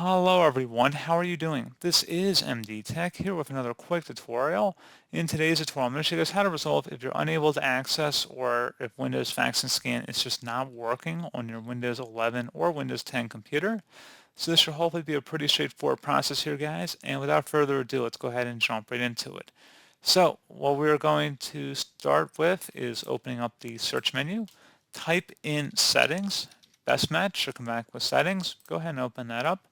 Hello everyone, how are you doing? This is MD Tech here with another quick tutorial. In today's tutorial, I'm going to show you guys how to resolve if you're unable to access or if Windows Fax and Scan is just not working on your Windows 11 or Windows 10 computer. So this should hopefully be a pretty straightforward process here, guys. And without further ado, let's go ahead and jump right into it. So what we're going to start with is opening up the search menu, type in settings, best match, should come back with settings. Go ahead and open that up.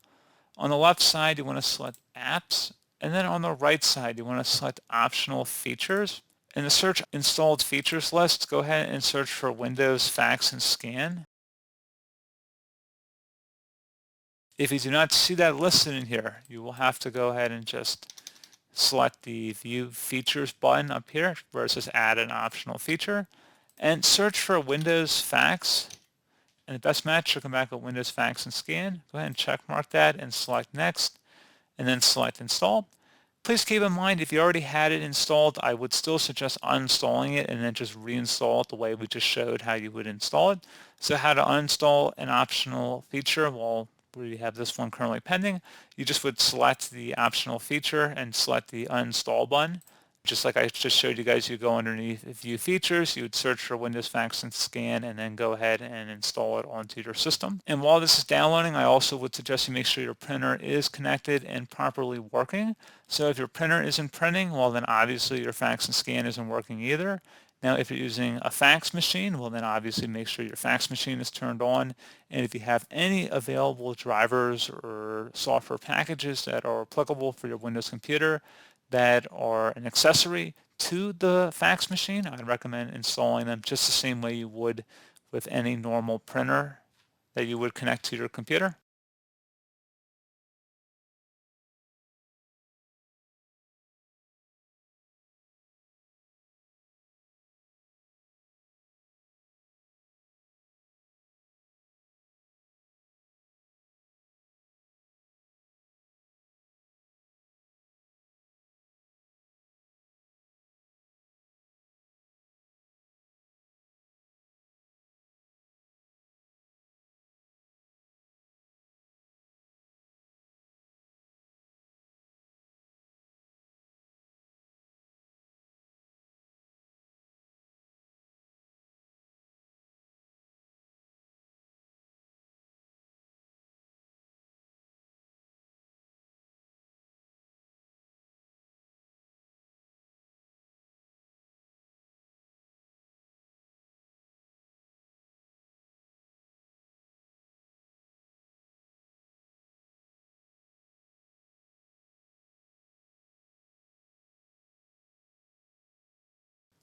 On the left side, you want to select apps, and then on the right side, you want to select optional features. In the search installed features list, go ahead and search for Windows Fax and Scan. If you do not see that listed in here, you will have to go ahead and just select the View Features button up here where it says Add an optional feature, and search for Windows Fax. And the best match will come back with Windows Fax and Scan. Go ahead and check mark that and select Next, and then select Install. Please keep in mind if you already had it installed, I would still suggest uninstalling it and then just reinstall it the way we just showed how you would install it. So how to uninstall an optional feature, well, we have this one currently pending. You just would select the optional feature and select the uninstall button. Just like I just showed you guys, you go underneath View Features, you would search for Windows Fax and Scan, and then go ahead and install it onto your system. And while this is downloading, I also would suggest you make sure your printer is connected and properly working. So if your printer isn't printing, well then obviously your fax and scan isn't working either. Now if you're using a fax machine, well then obviously make sure your fax machine is turned on. And if you have any available drivers or software packages that are applicable for your Windows computer that are an accessory to the fax machine, I'd recommend installing them just the same way you would with any normal printer that you would connect to your computer.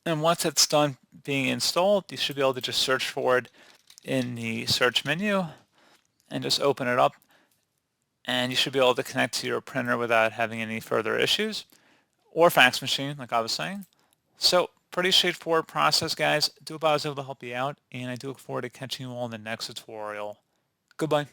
And once it's done being installed, you should be able to just search for it in the search menu and just open it up. And you should be able to connect to your printer without having any further issues, or fax machine, like I was saying. So pretty straightforward process, guys. Do hope I was able to help you out, and I do look forward to catching you all in the next tutorial. Goodbye.